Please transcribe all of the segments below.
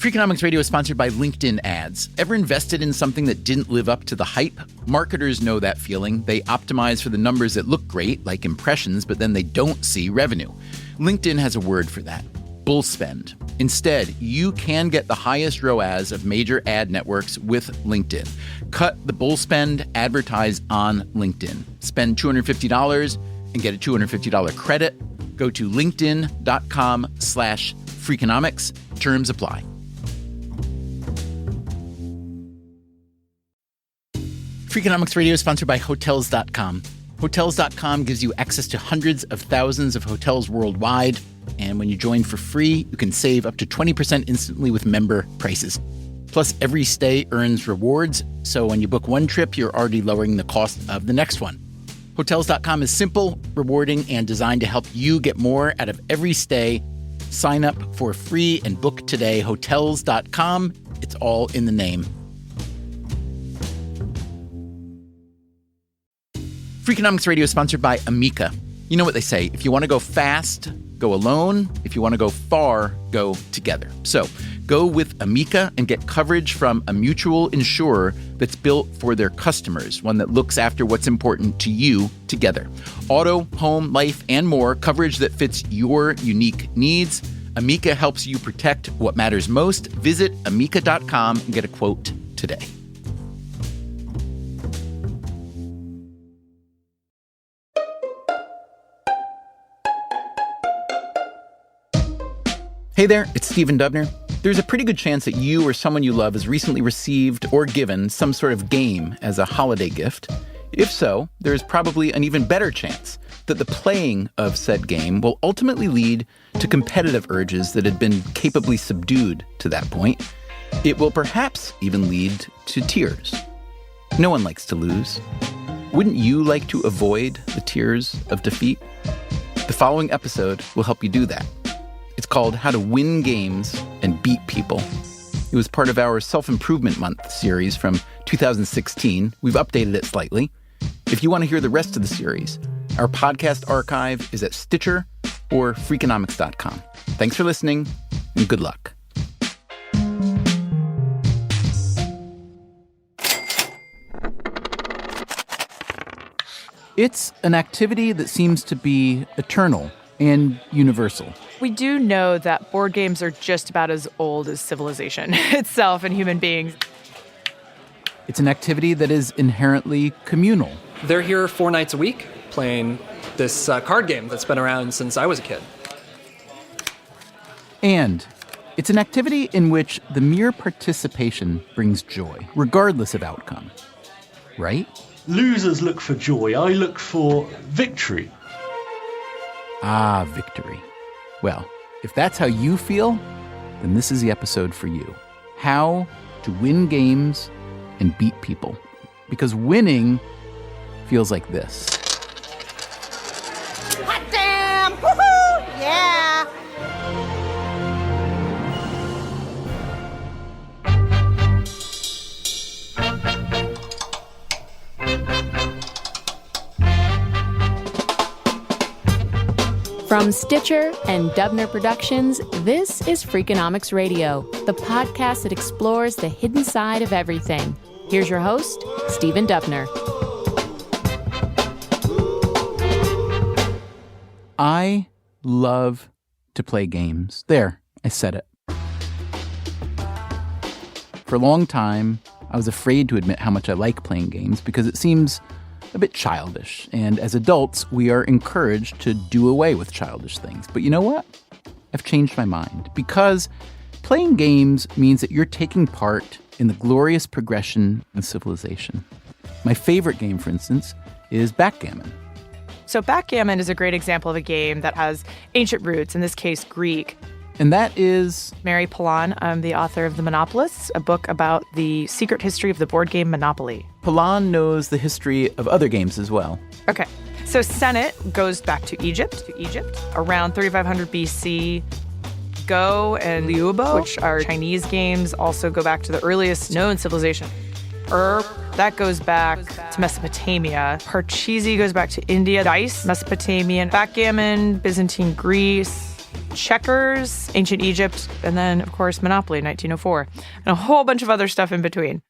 Freakonomics Radio is sponsored by LinkedIn ads. Ever invested in something that didn't live up to the hype? Marketers know that feeling. They optimize for the numbers that look great, like impressions, but then they don't see revenue. LinkedIn has a word for that: bull spend. Instead, you can get the highest ROAS of major ad networks with LinkedIn. Cut the bull spend, advertise on LinkedIn. Spend $250 and get a $250 credit. Go to linkedin.com/Freakonomics. Terms apply. Freakonomics Radio is sponsored by Hotels.com. Hotels.com gives you access to hundreds of thousands of hotels worldwide. And when you join for free, you can save up to 20% instantly with member prices. Plus, every stay earns rewards. So when you book one trip, you're already lowering the cost of the next one. Hotels.com is simple, rewarding, and designed to help you get more out of every stay. Sign up for free and book today. Hotels.com. It's all in the name. Freakonomics Radio is sponsored by Amica. You know what they say: if you want to go fast, go alone. If you want to go far, go together. So go with Amica and get coverage from a mutual insurer that's built for their customers, one that looks after what's important to you together. Auto, home, life, and more, coverage that fits your unique needs. Amica helps you protect what matters most. Visit amica.com and get a quote today. Hey there, it's Stephen Dubner. There's a pretty good chance that you or someone you love has recently received or given some sort of game as a holiday gift. If so, there's probably an even better chance that the playing of said game will ultimately lead to competitive urges that had been capably subdued to that point. It will perhaps even lead to tears. No one likes to lose. Wouldn't you like to avoid the tears of defeat? The following episode will help you do that. It's called How to Win Games and Beat People. It was part of our Self-Improvement Month series from 2016. We've updated it slightly. If you want to hear the rest of the series, our podcast archive is at Stitcher or Freakonomics.com. Thanks for listening, and good luck. It's an activity that seems to be eternal and universal. We do know that board games are just about as old as civilization itself and human beings. It's an activity that is inherently communal. They're here 4 nights a week playing this card game that's been around since I was a kid. And it's an activity in which the mere participation brings joy, regardless of outcome. Right? Losers look for joy. I look for victory. Ah, victory. Well, if that's how you feel, then this is the episode for you. How to win games and beat people. Because winning feels like this. Hot damn! Woohoo! Yeah! From Stitcher and Dubner Productions, this is Freakonomics Radio, the podcast that explores the hidden side of everything. Here's your host, Stephen Dubner. I love to play games. There, I said it. For a long time, I was afraid to admit how much I like playing games because it seems a bit childish, and as adults, we are encouraged to do away with childish things. But you know what? I've changed my mind, because playing games means that you're taking part in the glorious progression of civilization. My favorite game, for instance, is backgammon. So backgammon is a great example of a game that has ancient roots, in this case, Greek. And that is Mary Pollan. I'm the author of The Monopolists, a book about the secret history of the board game Monopoly. Pollan knows the history of other games as well. Okay, so Senet goes back to Egypt. Around 3500 BC. Go and Liubo, which are Chinese games, also go back to the earliest known civilization. That goes back to Mesopotamia. Parcheesi goes back to India. Dice, Mesopotamian. Backgammon, Byzantine Greece. checkers, ancient Egypt, and then, of course, Monopoly in 1904, and a whole bunch of other stuff in between.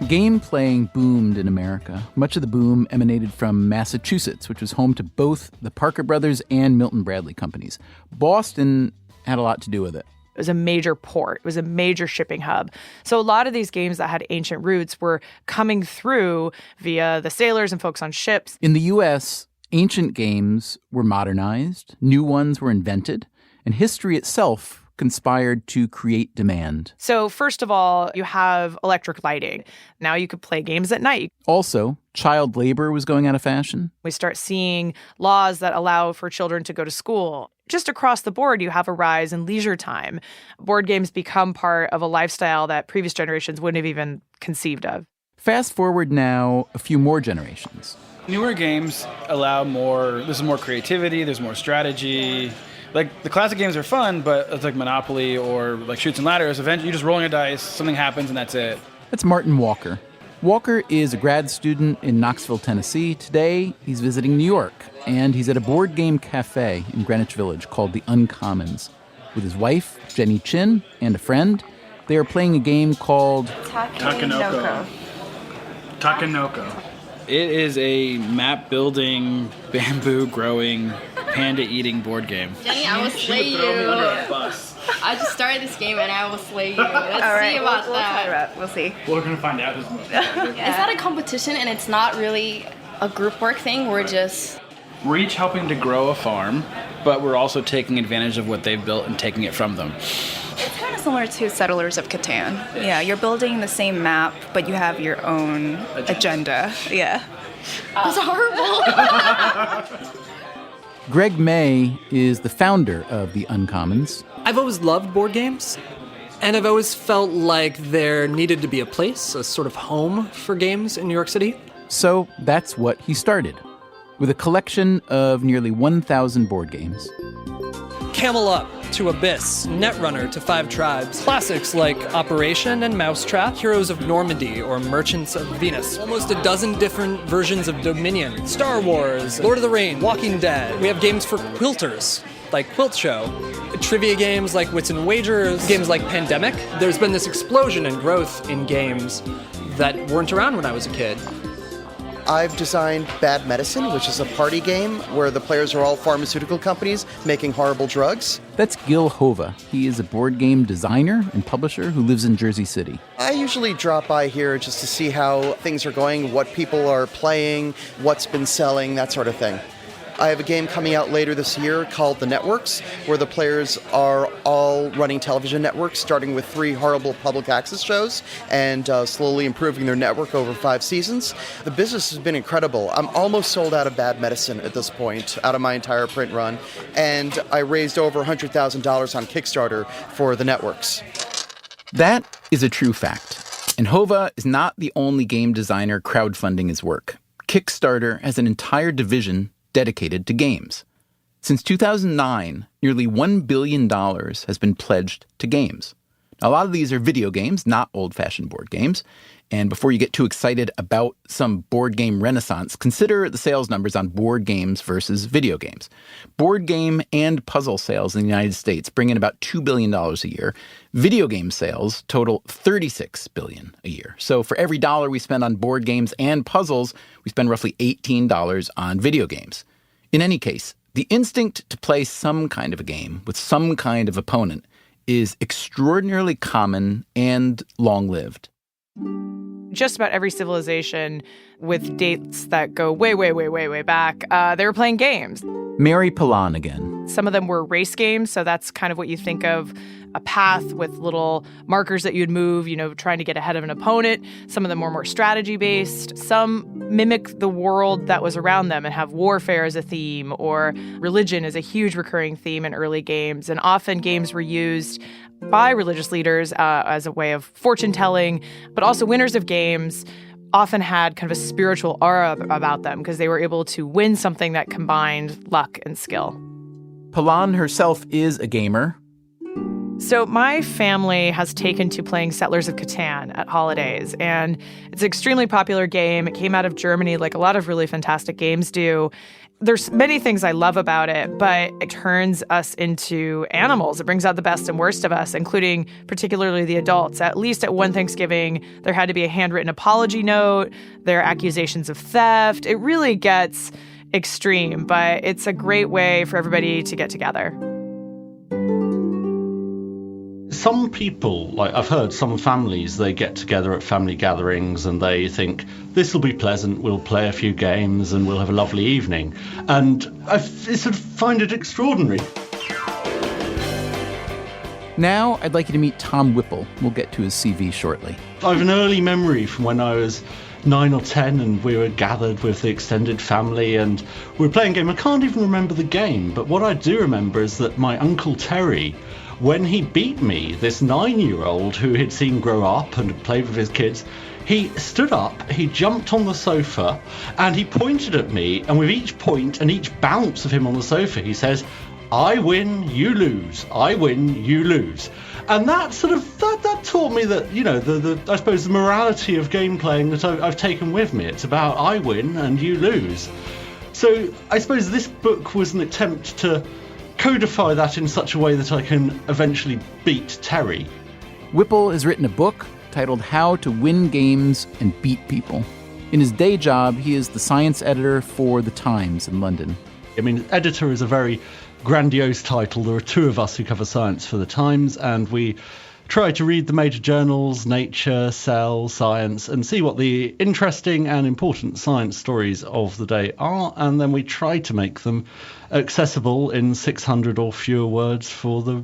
Game playing boomed in America. Much of the boom emanated from Massachusetts, which was home to both the Parker Brothers and Milton Bradley companies. Boston had a lot to do with it. It was a major port. It was a major shipping hub. So a lot of these games that had ancient roots were coming through via the sailors and folks on ships. In the U.S., ancient games were modernized, new ones were invented, and history itself conspired to create demand. So first of all, you have electric lighting. Now you could play games at night. Also, child labor was going out of fashion. We start seeing laws that allow for children to go to school. Just across the board, you have a rise in leisure time. Board games become part of a lifestyle that previous generations wouldn't have even conceived of. Fast forward now a few more generations. Newer games allow there's more creativity, there's more strategy. Like, the classic games are fun, but it's like Monopoly or like Chutes and Ladders. Eventually, you're just rolling a dice, something happens, and that's it. That's Martin Walker. Walker is a grad student in Knoxville, Tennessee. Today, he's visiting New York, and he's at a board game cafe in Greenwich Village called the Uncommons. With his wife, Jenny Chin, and a friend, they are playing a game called Takenoko. It is a map-building, bamboo-growing, panda-eating board game. Jenny, I will slay you. I just started this game and I will slay you. Let's see about that. We'll see. We're going to find out this month. It's not a competition and it's not really a group work thing. We're each helping to grow a farm, but we're also taking advantage of what they've built and taking it from them. It's kind of similar to Settlers of Catan. Yeah, you're building the same map, but you have your own agenda. Yeah. That's horrible. Greg May is the founder of the Uncommons. I've always loved board games, and I've always felt like there needed to be a place, a sort of home for games in New York City. So that's what he started, with a collection of nearly 1,000 board games. Camel Up to Abyss, Netrunner to Five Tribes, classics like Operation and Mousetrap, Heroes of Normandy or Merchants of Venus, almost a dozen different versions of Dominion, Star Wars, Lord of the Rings, Walking Dead. We have games for quilters, like Quilt Show, trivia games like Wits and Wagers, games like Pandemic. There's been this explosion in growth in games that weren't around when I was a kid. I've designed Bad Medicine, which is a party game where the players are all pharmaceutical companies making horrible drugs. That's Gil Hova. He is a board game designer and publisher who lives in Jersey City. I usually drop by here just to see how things are going, what people are playing, what's been selling, that sort of thing. I have a game coming out later this year called The Networks, where the players are all running television networks, starting with 3 horrible public access shows and slowly improving their network over 5 seasons. The business has been incredible. I'm almost sold out of Bad Medicine at this point, out of my entire print run, and I raised over $100,000 on Kickstarter for The Networks. That is a true fact. And Hova is not the only game designer crowdfunding his work. Kickstarter has an entire division dedicated to games. Since 2009, nearly $1 billion has been pledged to games. Now, a lot of these are video games, not old-fashioned board games. And before you get too excited about some board game renaissance, consider the sales numbers on board games versus video games. Board game and puzzle sales in the United States bring in about $2 billion a year. Video game sales total $36 billion a year. So for every dollar we spend on board games and puzzles, we spend roughly $18 on video games. In any case, the instinct to play some kind of a game with some kind of opponent is extraordinarily common and long-lived. Just about every civilization with dates that go way, way, way, way, way back, they were playing games. Mary Pilon again. Some of them were race games, so that's kind of what you think of, a path with little markers that you'd move, trying to get ahead of an opponent. Some of them were more strategy-based. Some mimic the world that was around them and have warfare as a theme, or religion as a huge recurring theme in early games. And often games were used by religious leaders as a way of fortune-telling, but also winners of games often had kind of a spiritual aura about them because they were able to win something that combined luck and skill. Pilon herself is a gamer. So my family has taken to playing Settlers of Catan at holidays, and it's an extremely popular game. It came out of Germany like a lot of really fantastic games do. There's many things I love about it, but it turns us into animals. It brings out the best and worst of us, including particularly the adults. At least at one Thanksgiving, there had to be a handwritten apology note. There are accusations of theft. It really gets extreme, but it's a great way for everybody to get together. Some people, like I've heard some families, they get together at family gatherings and they think, this will be pleasant, we'll play a few games and we'll have a lovely evening. And I sort of find it extraordinary. Now, I'd like you to meet Tom Whipple. We'll get to his CV shortly. I have an early memory from when I was 9 or 10 and we were gathered with the extended family and we were playing a game. I can't even remember the game, but what I do remember is that my Uncle Terry, when he beat me, this 9-year-old who he'd seen grow up and played with his kids, he stood up, he jumped on the sofa, and he pointed at me, and with each point and each bounce of him on the sofa, he says, I win, you lose. I win, you lose. And that sort of, that taught me that, you know, I suppose the morality of game playing that I've taken with me. It's about I win and you lose. So I suppose this book was an attempt to codify that in such a way that I can eventually beat Terry. Whipple has written a book titled How to Win Games and Beat People. In his day job, he is the science editor for The Times in London. I mean, editor is a very grandiose title. There are two of us who cover science for The Times, and we try to read the major journals, Nature, Cell, Science, and see what the interesting and important science stories of the day are, and then we try to make them accessible in 600 or fewer words for the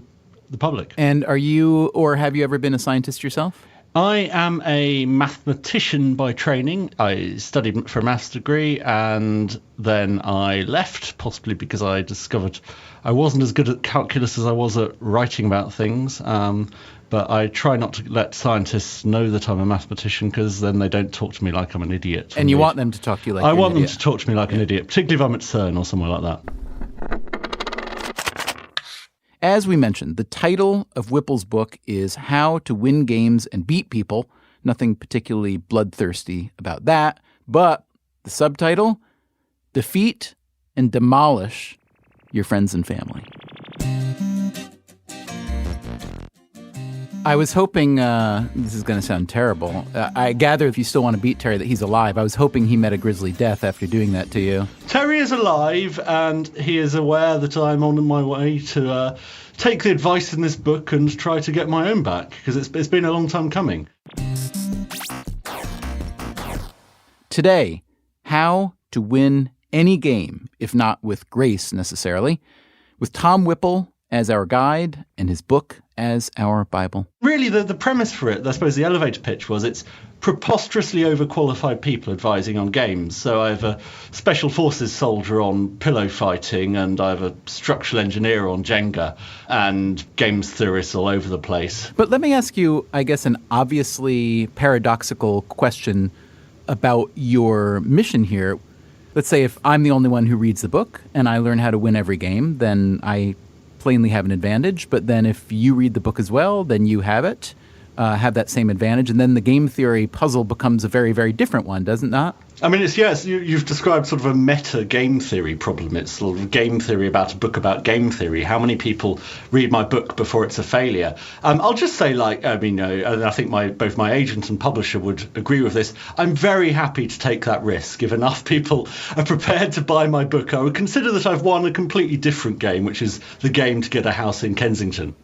public. And are you, or have you ever been a scientist yourself? I am a mathematician by training. I studied for a maths degree and then I left, possibly because I discovered I wasn't as good at calculus as I was at writing about things. But I try not to let scientists know that I'm a mathematician because then they don't talk to me like I'm an idiot. And you want them to talk to you like an idiot. I want them to talk to me like an idiot, particularly if I'm at CERN or somewhere like that. As we mentioned, the title of Whipple's book is How to Win Games and Beat People. Nothing particularly bloodthirsty about that. But the subtitle, Defeat and Demolish Your Friends and Family. I was hoping, this is going to sound terrible, I gather if you still want to beat Terry that he's alive. I was hoping he met a grisly death after doing that to you. Terry is alive and he is aware that I'm on my way to take the advice in this book and try to get my own back, because it's been a long time coming. Today, how to win any game, if not with grace necessarily, with Tom Whipple as our guide and his book as our Bible. Really, the premise for it, I suppose the elevator pitch was it's preposterously overqualified people advising on games. So I have a special forces soldier on pillow fighting, and I have a structural engineer on Jenga, and games theorists all over the place. But let me ask you, I guess, an obviously paradoxical question about your mission here. Let's say if I'm the only one who reads the book and I learn how to win every game, then I plainly have an advantage. But then if you read the book as well, then you have that same advantage. And then the game theory puzzle becomes a very, very different one, does it not? I mean, you've described sort of a meta game theory problem. It's sort of game theory about a book about game theory. How many people read my book before it's a failure? I'll just say, and I think both my agent and publisher would agree with this. I'm very happy to take that risk. If enough people are prepared to buy my book, I would consider that I've won a completely different game, which is the game to get a house in Kensington.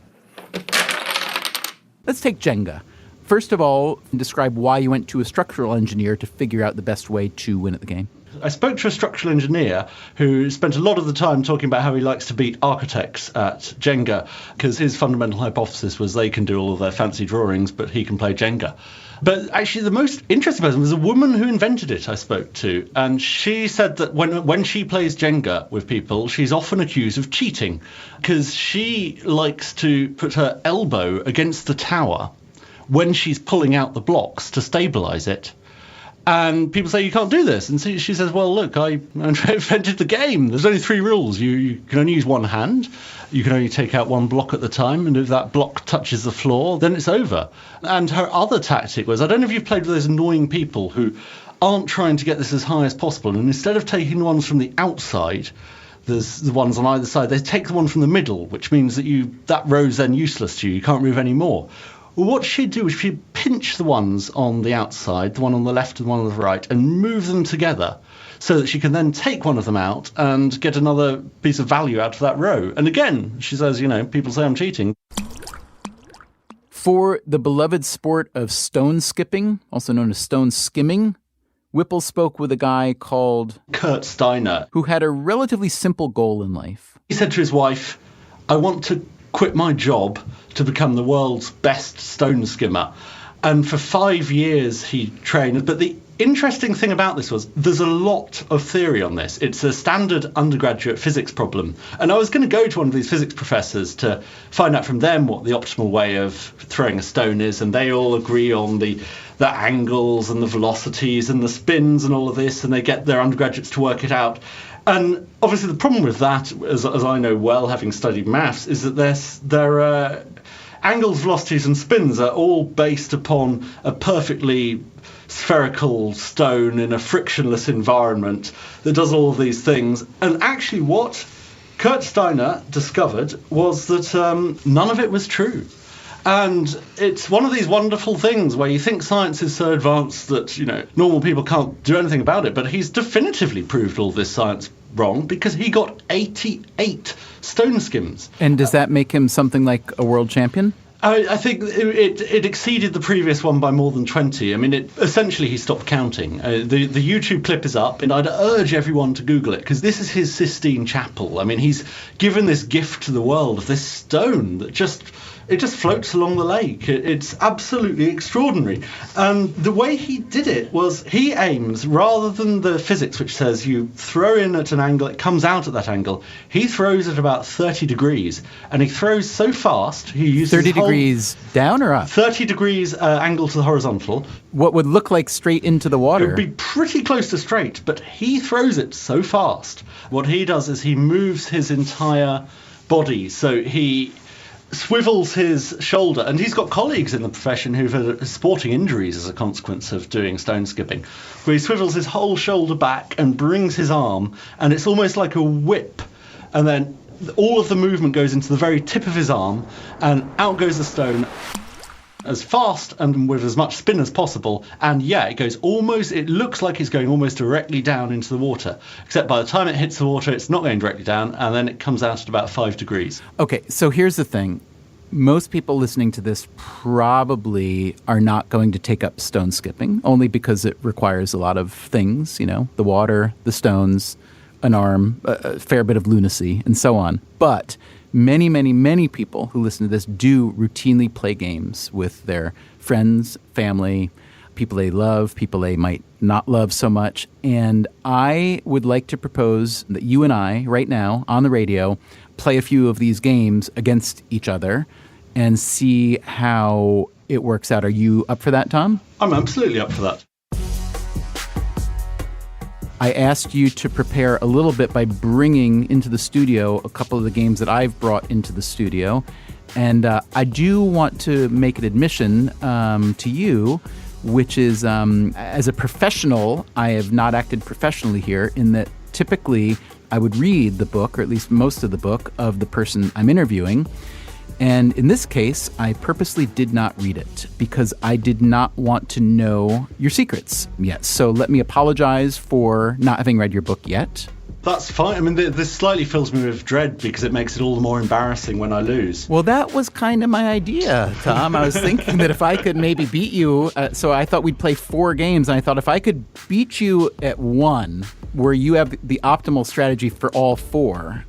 Let's take Jenga. First of all, describe why you went to a structural engineer to figure out the best way to win at the game. I spoke to a structural engineer who spent a lot of the time talking about how he likes to beat architects at Jenga, because his fundamental hypothesis was they can do all of their fancy drawings, but he can play Jenga. But actually, the most interesting person was a woman who invented it I spoke to. And she said that when she plays Jenga with people, she's often accused of cheating, because she likes to put her elbow against the tower when she's pulling out the blocks to stabilize it. And people say, you can't do this. And she says, well, look, I invented the game. There's only 3 rules. You can only use one hand. You can only take out one block at the time. And if that block touches the floor, then it's over. And her other tactic was, I don't know if you've played with those annoying people who aren't trying to get this as high as possible. And instead of taking the ones from the outside, there's the ones on either side, they take the one from the middle, which means that row's then useless to you. You can't move any more. Well, what she'd do is she'd pinch the ones on the outside, the one on the left and the one on the right, and move them together so that she can then take one of them out and get another piece of value out of that row. And again, she says, people say I'm cheating. For the beloved sport of stone skipping, also known as stone skimming, Whipple spoke with a guy called Kurt Steiner, who had a relatively simple goal in life. He said to his wife, I want to quit my job to become the world's best stone skimmer. And for 5 years he trained. But the interesting thing about this was there's a lot of theory on this. It's a standard undergraduate physics problem. And I was going to go to one of these physics professors to find out from them what the optimal way of throwing a stone is. And they all agree on the angles and the velocities and the spins and all of this. And they get their undergraduates to work it out. And obviously the problem with that, as I know well, having studied maths, is that their angles, velocities and spins are all based upon a perfectly spherical stone in a frictionless environment that does all of these things. And actually what Kurt Steiner discovered was that none of it was true. And it's one of these wonderful things where you think science is so advanced that, normal people can't do anything about it. But he's definitively proved all this science wrong because he got 88 stone skims. And does that make him something like a world champion? I think it exceeded the previous one by more than 20. I mean, essentially he stopped counting. The YouTube clip is up, and I'd urge everyone to Google it, because this is his Sistine Chapel. I mean, he's given this gift to the world of this stone that just floats along the lake. It's absolutely extraordinary. And the way he did it was he aims, rather than the physics which says you throw in at an angle, it comes out at that angle, he throws at about 30 degrees. And he throws so fast, he uses 30 degrees down or up? 30 degrees angle to the horizontal. What would look like straight into the water? It would be pretty close to straight, but he throws it so fast. What he does is he moves his entire body, so he swivels his shoulder, and he's got colleagues in the profession who've had sporting injuries as a consequence of doing stone skipping, where he swivels his whole shoulder back and brings his arm, and it's almost like a whip, and then all of the movement goes into the very tip of his arm, and out goes the stone as fast and with as much spin as possible. And it looks like it's going almost directly down into the water, except by the time it hits the water, it's not going directly down, and then it comes out at about 5 degrees. Okay, so here's the thing. Most people listening to this probably are not going to take up stone skipping, only because it requires a lot of things, the water, the stones, an arm, a fair bit of lunacy, and so on. But many, many, many people who listen to this do routinely play games with their friends, family, people they love, people they might not love so much. And I would like to propose that you and I, right now, on the radio, play a few of these games against each other and see how it works out. Are you up for that, Tom? I'm absolutely up for that. I asked you to prepare a little bit by bringing into the studio a couple of the games that I've brought into the studio. And I do want to make an admission to you, which is, as a professional, I have not acted professionally here, in that typically I would read the book, or at least most of the book, of the person I'm interviewing. And in this case, I purposely did not read it because I did not want to know your secrets yet. So let me apologize for not having read your book yet. That's fine. I mean, this slightly fills me with dread because it makes it all the more embarrassing when I lose. Well, that was kind of my idea, Tom. I was thinking that if I could maybe beat you, so I thought we'd play 4 games, and I thought if I could beat you at one, where you have the optimal strategy for all 4,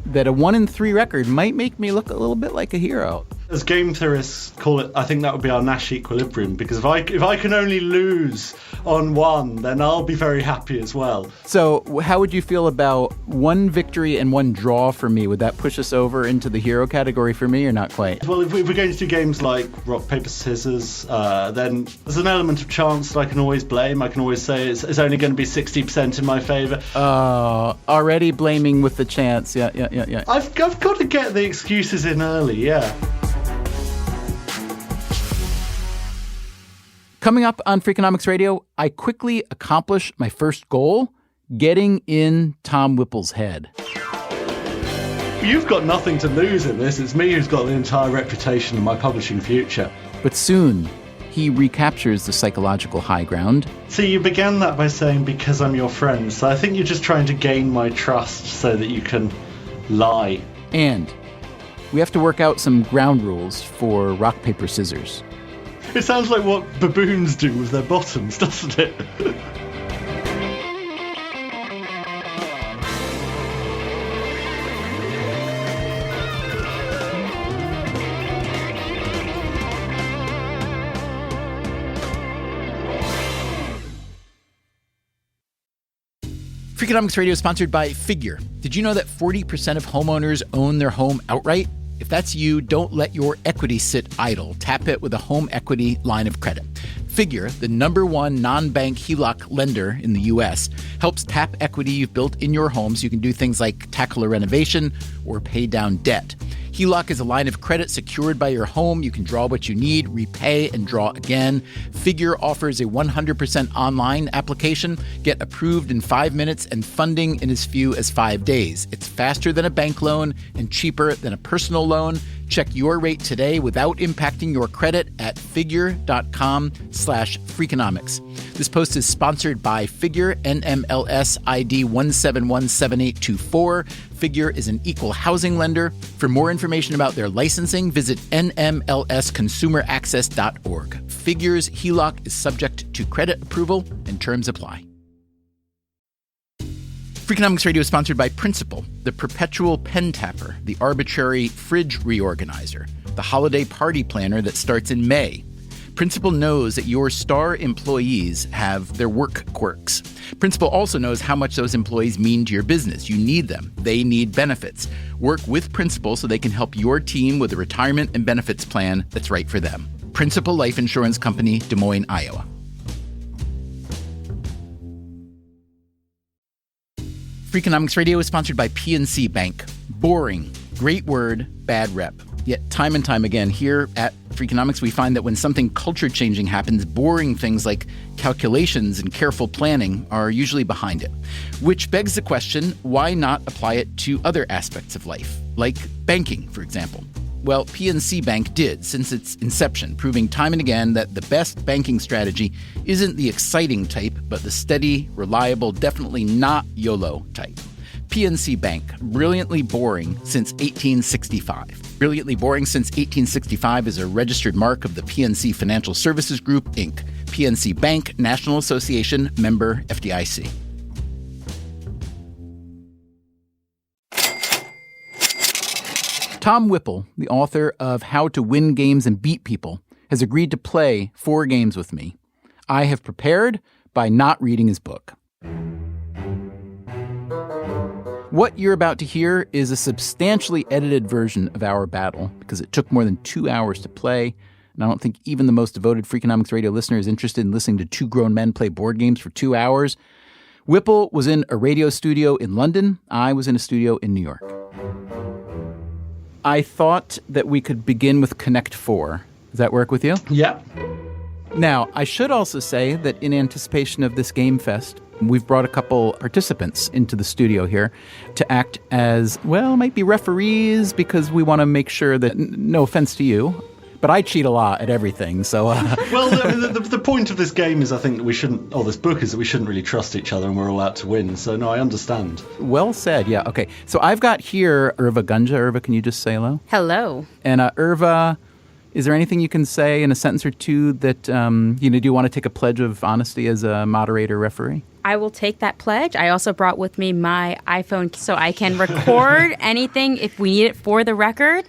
that a 1-3 record might make me look a little bit like a hero. As game theorists call it, I think that would be our Nash equilibrium, because if I can only lose on 1, then I'll be very happy as well. So how would you feel about 1 victory and 1 draw for me? Would that push us over into the hero category for me, or not quite? Well, if we're going to do games like rock, paper, scissors, then there's an element of chance that I can always blame. I can always say it's only going to be 60% in my favour. Already blaming with the chance. Yeah. I've got to get the excuses in early, yeah. Coming up on Freakonomics Radio, I quickly accomplish my first goal, getting in Tom Whipple's head. You've got nothing to lose in this. It's me who's got the entire reputation of my publishing future. But soon, he recaptures the psychological high ground. So you began that by saying, because I'm your friend. So I think you're just trying to gain my trust so that you can lie. And we have to work out some ground rules for rock, paper, scissors. It sounds like what baboons do with their bottoms, doesn't it? Freakonomics Radio is sponsored by Figure. Did you know that 40% of homeowners own their home outright? If that's you, don't let your equity sit idle. Tap it with a home equity line of credit. Figure, the #1 non-bank HELOC lender in the U.S., helps tap equity you've built in your home so you can do things like tackle a renovation or pay down debt. HELOC is a line of credit secured by your home. You can draw what you need, repay, and draw again. Figure offers a 100% online application. Get approved in 5 minutes and funding in as few as 5 days. It's faster than a bank loan and cheaper than a personal loan. Check your rate today without impacting your credit at figure.com/Freakonomics. This post is sponsored by Figure, NMLS ID 1717824. Figure is an equal housing lender. For more information about their licensing, visit nmlsconsumeraccess.org. Figure's HELOC is subject to credit approval and terms apply. Freakonomics Radio is sponsored by Principal, the perpetual pen tapper, the arbitrary fridge reorganizer, the holiday party planner that starts in May. Principal knows that your star employees have their work quirks. Principal also knows how much those employees mean to your business. You need them. They need benefits. Work with Principal so they can help your team with a retirement and benefits plan that's right for them. Principal Life Insurance Company, Des Moines, Iowa. Freakonomics Radio is sponsored by PNC Bank. Boring, great word, bad rep. Yet time and time again here at Freakonomics, we find that when something culture-changing happens, boring things like calculations and careful planning are usually behind it. Which begs the question, why not apply it to other aspects of life, like banking, for example? Well, PNC Bank did since its inception, proving time and again that the best banking strategy isn't the exciting type, but the steady, reliable, definitely not YOLO type. PNC Bank, brilliantly boring since 1865. Brilliantly boring since 1865 is a registered mark of the PNC Financial Services Group, Inc. PNC Bank, National Association, member FDIC. Tom Whipple, the author of How to Win Games and Beat People, has agreed to play 4 games with me. I have prepared by not reading his book. What you're about to hear is a substantially edited version of our battle because it took more than 2 hours to play, and I don't think even the most devoted Freakonomics Radio listener is interested in listening to 2 grown men play board games for 2 hours. Whipple was in a radio studio in London. I was in a studio in New York. I thought that we could begin with Connect 4. Does that work with you? Yeah. Now, I should also say that in anticipation of this Game Fest, we've brought a couple participants into the studio here to act as, well, might be referees because we want to make sure that, no offense to you, but I cheat a lot at everything, so... Well, the point of this game is I think that we shouldn't, or this book is that we shouldn't really trust each other and we're all out to win, so no, I understand. Well said, yeah, okay. So I've got here Irva Gunja. Irva, can you just say hello? Hello. And Irva, is there anything you can say in a sentence or two that, do you want to take a pledge of honesty as a moderator referee? I will take that pledge. I also brought with me my iPhone so I can record anything if we need it for the record.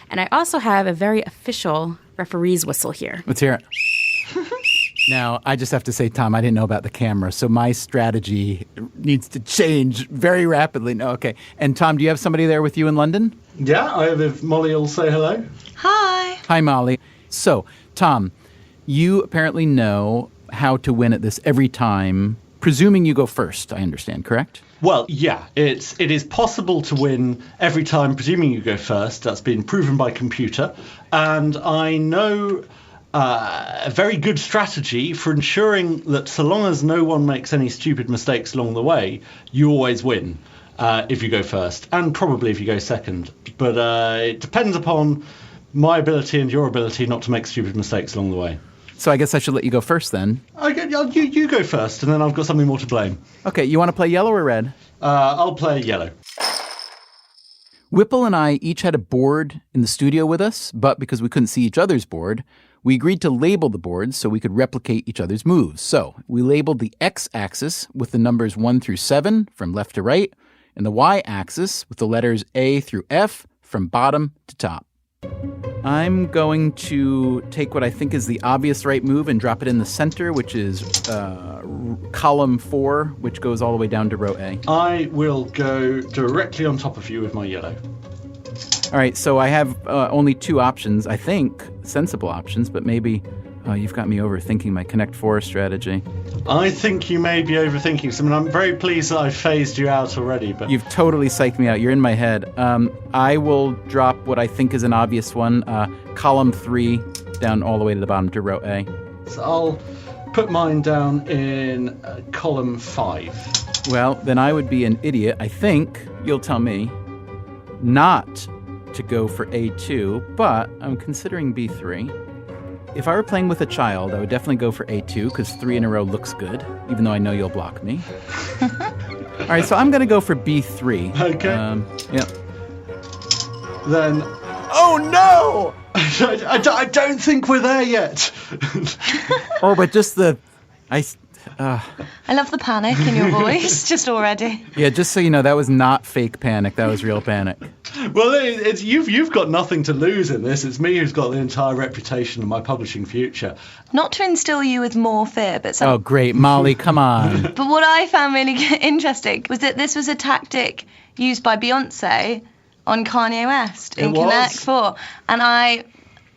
And I also have a very official referee's whistle here. Let's hear it. Now, I just have to say, Tom, I didn't know about the camera, so my strategy needs to change very rapidly. No, okay. And Tom, do you have somebody there with you in London? Yeah, I have. If Molly will say hello. Hi. Hi, Molly. So, Tom, you apparently know how to win at this every time, presuming you go first, I understand, correct? Well, yeah, it is possible to win every time, presuming you go first. That's been proven by computer. And I know a very good strategy for ensuring that so long as no one makes any stupid mistakes along the way, you always win if you go first, and probably if you go second. But it depends upon my ability and your ability not to make stupid mistakes along the way. So I guess I should let you go first then. You go first, and then I've got something more to blame. Okay, you want to play yellow or red? I'll play yellow. Whipple and I each had a board in the studio with us, but because we couldn't see each other's board, we agreed to label the boards so we could replicate each other's moves. So we labeled the x-axis with the numbers 1 through 7 from left to right, and the y-axis with the letters A through F from bottom to top. I'm going to take what I think is the obvious right move and drop it in the center, which is column 4, which goes all the way down to row A. I will go directly on top of you with my yellow. All right, so I have only 2 options, I think, sensible options, but maybe you've got me overthinking my Connect 4 strategy. I think you may be overthinking something. I'm very pleased that I've phased you out already. But you've totally psyched me out. You're in my head. I will drop what I think is an obvious one, column 3, down all the way to the bottom to row A. So I'll put mine down in column 5. Well, then I would be an idiot, I think, you'll tell me, not to go for A2, but I'm considering B3. If I were playing with a child, I would definitely go for A2 because 3 in a row looks good, even though I know you'll block me. All right, so I'm going to go for B3. Okay. Yep. Then... Oh, no! I don't think we're there yet. Oh, but just the... I love the panic in your voice, just already. Yeah, just so you know, that was not fake panic. That was real panic. Well, you've got nothing to lose in this. It's me who's got the entire reputation of my publishing future. Not to instill you with more fear, but... Oh, great. Molly, come on. But what I found really interesting was that this was a tactic used by Beyonce on Kanye West in Connect 4. And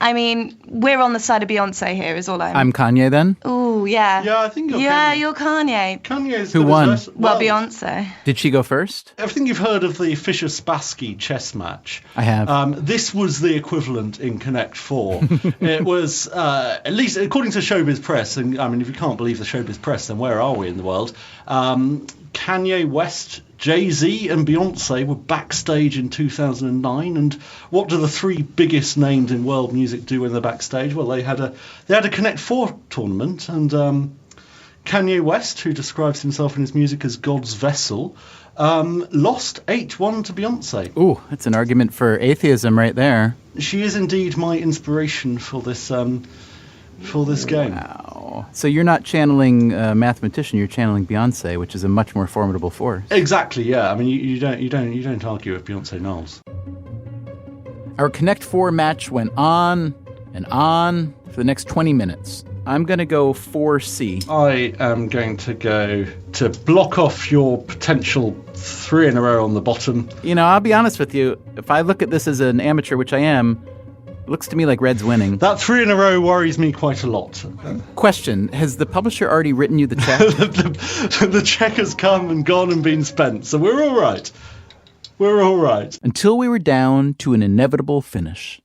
I mean, we're on the side of Beyonce here, is all I'm Kanye, then? Ooh, yeah. Yeah, I think you're Kanye. Yeah, you're Kanye. Kanye's Who won? Well, Beyonce. Did she go first? I think you've heard of the Fischer-Spassky chess match. I have. This was the equivalent in Connect 4. It was, at least according to Showbiz Press, and I mean, if you can't believe the Showbiz Press, then where are we in the world? Kanye West, Jay-Z and Beyonce were backstage in 2009, and what do the 3 biggest names in world music do when they're backstage? Well, they had a Connect 4 tournament, and Kanye West, who describes himself in his music as God's vessel, lost 8-1 to Beyonce. Ooh, that's an argument for atheism right there. She is indeed my inspiration for this game. Wow. So you're not channeling a mathematician, you're channeling Beyonce, which is a much more formidable force. Exactly, yeah. I mean, you don't argue with Beyonce Knowles. Our Connect 4 match went on and on for the next 20 minutes. I'm going to go 4C. I am going to go to block off your potential 3 in a row on the bottom. You know, I'll be honest with you. If I look at this as an amateur, which I am, it looks to me like Red's winning. That 3 in a row worries me quite a lot. Question, has the publisher already written you the check? The check has come and gone and been spent, so we're all right. We're all right. Until we were down to an inevitable finish.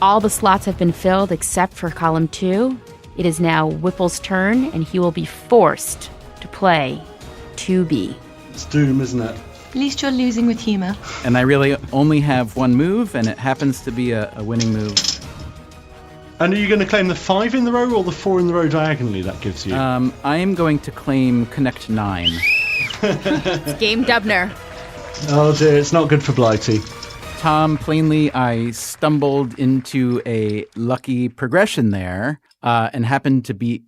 All the slots have been filled except for column 2. It is now Whipple's turn, and he will be forced to play 2B. It's doom, isn't it? At least you're losing with humour. And I really only have 1 move, and it happens to be a winning move. And are you going to claim the 5 in the row or the 4 in the row diagonally that gives you? I am going to claim Connect 9. It's game Dubner. Oh dear, it's not good for Blighty. Tom, plainly, I stumbled into a lucky progression there and happened to beat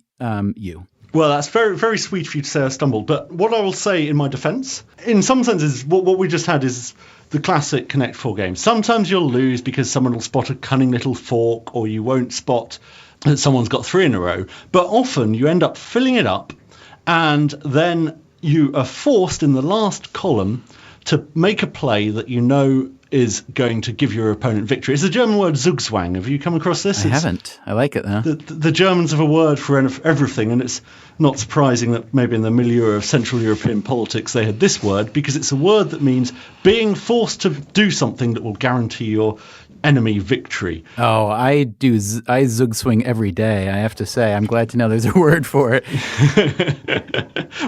you. Well, that's very, very sweet for you to say I stumbled. But what I will say in my defence, in some senses, what we just had is the classic Connect 4 game. Sometimes you'll lose because someone will spot a cunning little fork, or you won't spot that someone's got 3 in a row. But often you end up filling it up, and then you are forced in the last column to make a play that you know is going to give your opponent victory. It's the German word Zugzwang. Have you come across this? I haven't. I like it, though. The Germans have a word for everything, and it's not surprising that maybe in the milieu of Central European politics they had this word, because it's a word that means being forced to do something that will guarantee your enemy victory. Oh, I zug swing every day, I have to say. I'm glad to know there's a word for it.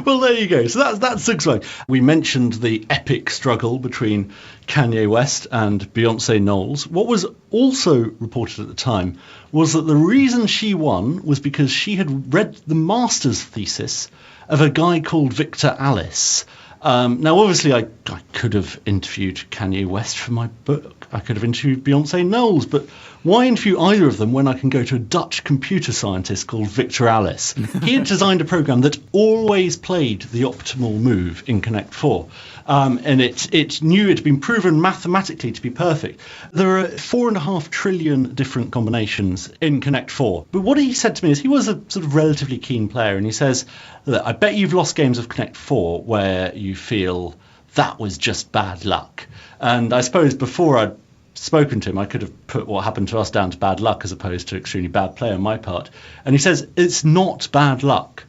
Well, there you go. So that's zug swing. We mentioned the epic struggle between Kanye West and Beyonce Knowles. What was also reported at the time was that the reason she won was because she had read the master's thesis of a guy called Victor Alice. Now, obviously, I could have interviewed Kanye West for my book. I could have interviewed Beyonce Knowles, but why interview either of them when I can go to a Dutch computer scientist called Victor Alice? He had designed a program that always played the optimal move in Connect 4. And it knew it had been proven mathematically to be perfect. There are 4.5 trillion different combinations in Connect 4. But what he said to me is he was a sort of relatively keen player, and he says, look, I bet you've lost games of Connect 4 where you feel that was just bad luck. And I suppose before I'd spoken to him, I could have put what happened to us down to bad luck as opposed to extremely bad play on my part. And he says, it's not bad luck.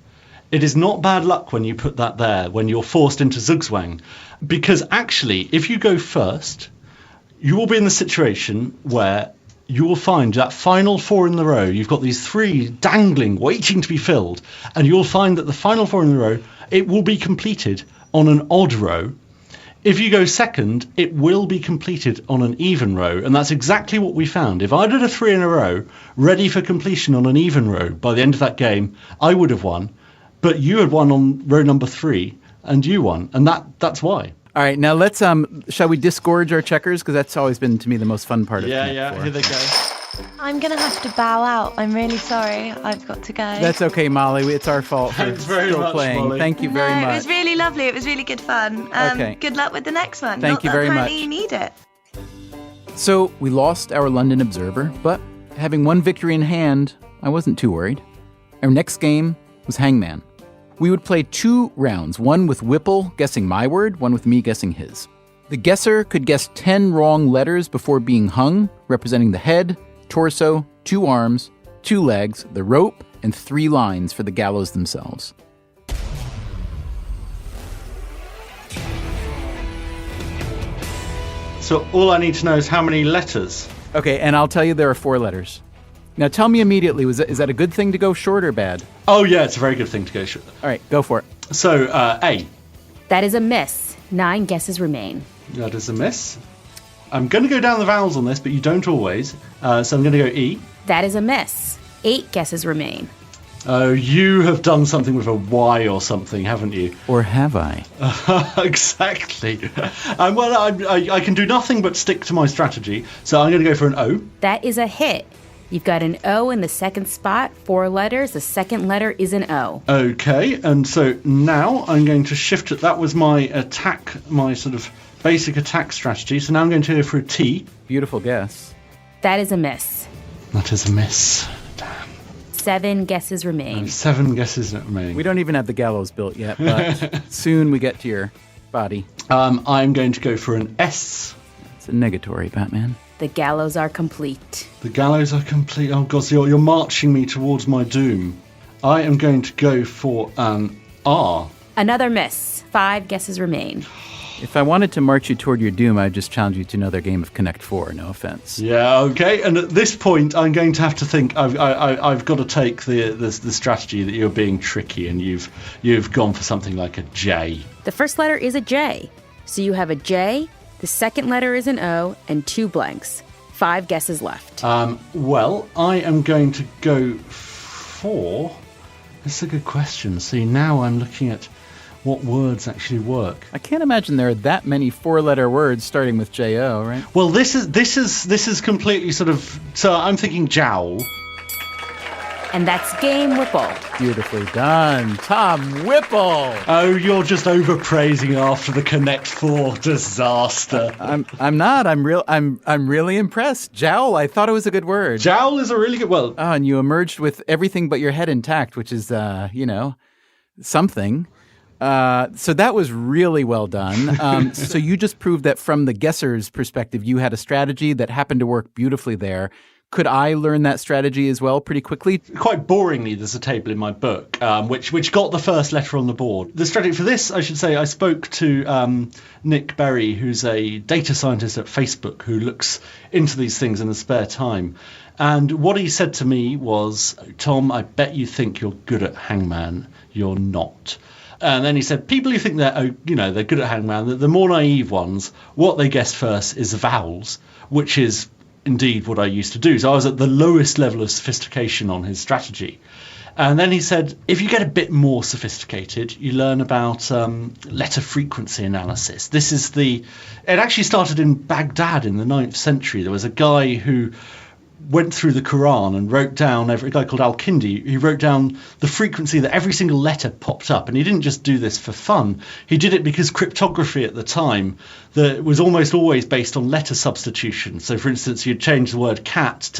It is not bad luck when you put that there, when you're forced into zugzwang. Because actually, if you go first, you will be in the situation where you will find that final 4 in the row, you've got these 3 dangling, waiting to be filled, and you'll find that the final 4 in the row, it will be completed on an odd row. If you go second, it will be completed on an even row, and that's exactly what we found. If I did a 3 in a row, ready for completion on an even row, by the end of that game, I would have won, but you had won on row number 3, and you won, and that's why. All right, now let's, shall we disgorge our checkers? Because that's always been, to me, the most fun part of Connect 4. Here they go. I'm going to have to bow out. I'm really sorry. I've got to go. That's okay, Molly. It's our fault for Thanks very still much, playing. Molly. Thank you very much. It was really lovely. It was really good fun. Okay. Good luck with the next one. Thank you very much. Apparently you need it. So we lost our London Observer, but having one victory in hand, I wasn't too worried. Our next game was Hangman. We would play 2 rounds, one with Whipple guessing my word, one with me guessing his. The guesser could guess 10 wrong letters before being hung, representing the head, torso, 2 arms, 2 legs, the rope, and 3 lines for the gallows themselves. So all I need to know is how many letters. Okay, and I'll tell you there are 4 letters. Now tell me immediately, is that a good thing to go short or bad? Oh yeah, it's a very good thing to go short. All right, go for it. So, A. That is a miss. 9 guesses remain. That is a miss. I'm going to go down the vowels on this, but you don't always. So I'm going to go E. That is a miss. 8 guesses remain. Oh, you have done something with a Y or something, haven't you? Or have I? Exactly. Well, I can do nothing but stick to my strategy, so I'm going to go for an O. That is a hit. You've got an O in the second spot, 4 letters. The second letter is an O. Okay, and so now I'm going to shift it. That was my attack, my sort of basic attack strategy. So now I'm going to go for a T. Beautiful guess. That is a miss. That is a miss. 7 guesses remain. 7 guesses remaining. We don't even have the gallows built yet, but soon we get to your body. I'm going to go for an S. It's a negatory, Batman. The gallows are complete. The gallows are complete. Oh, God, so you're marching me towards my doom. I am going to go for an R. Another miss. 5 guesses remain. If I wanted to march you toward your doom, I'd just challenge you to another game of Connect 4, no offense. Yeah, okay. And at this point, I'm going to have to think, I've got to take the strategy that you're being tricky and you've gone for something like a J. The first letter is a J. So you have a J, the second letter is an O, and 2 blanks. 5 guesses left. Well, I am going to go for... That's a good question. See, now I'm looking at what words actually work. I can't imagine there are that many 4-letter words starting with J-O, right? Well, this is completely sort of... So I'm thinking jowl. And that's game Whipple. Beautifully done. Tom Whipple. Oh, you're just overpraising after the Connect 4 disaster. I'm not. I'm really impressed. Jowl, I thought it was a good word. Jowl is a really good... Well... Oh, and you emerged with everything but your head intact, which is, something. So that was really well done. So you just proved that from the guesser's perspective, you had a strategy that happened to work beautifully there. Could I learn that strategy as well pretty quickly? Quite boringly, there's a table in my book which got the first letter on the board. The strategy for this, I should say, I spoke to Nick Berry, who's a data scientist at Facebook who looks into these things in his spare time. And what he said to me was, Tom, I bet you think you're good at Hangman. You're not. And then he said, people who think they're good at Hangman, the more naive ones, what they guess first is the vowels, which is indeed what I used to do. So I was at the lowest level of sophistication on his strategy. And then he said, if you get a bit more sophisticated, you learn about letter frequency analysis. It actually started in Baghdad in the 9th century. There was a guy who went through the Quran and wrote down, a guy called Al-Kindi, he wrote down the frequency that every single letter popped up. And he didn't just do this for fun. He did it because cryptography at the time was almost always based on letter substitution. So, for instance, you'd change the word cat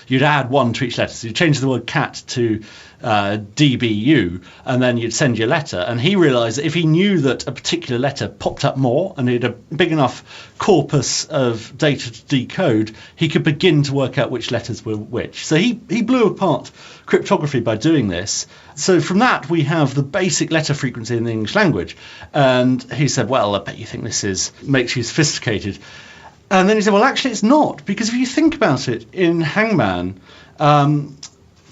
you'd add 1 to each letter. So you'd change the word cat to DBU, and then you'd send your letter. And he realized that if he knew that a particular letter popped up more and he had a big enough corpus of data to decode, he could begin to work out which letters were which. So he blew apart cryptography by doing this. So from that, we have the basic letter frequency in the English language. And he said, well, I bet you think this makes you sophisticated. And then he said, well, actually, it's not. Because if you think about it, in Hangman,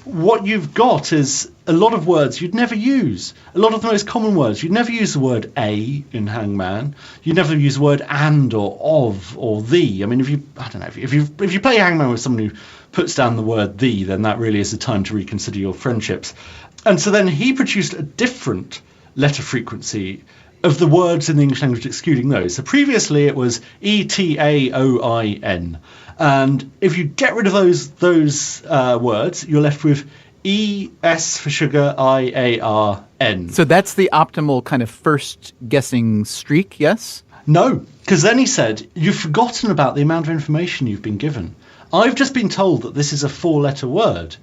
what you've got is a lot of words you'd never use. A lot of the most common words. You'd never use the word a in Hangman. You'd never use the word and or of or the. I mean, if you play Hangman with someone who puts down the word the, then that really is the time to reconsider your friendships. And so then he produced a different letter frequency of the words in the English language, excluding those. So previously it was ETAOIN. And if you get rid of those words, you're left with ES for sugar, IARN. So that's the optimal kind of first guessing streak, yes? No, because then he said, you've forgotten about the amount of information you've been given. I've just been told that this is a 4-letter word.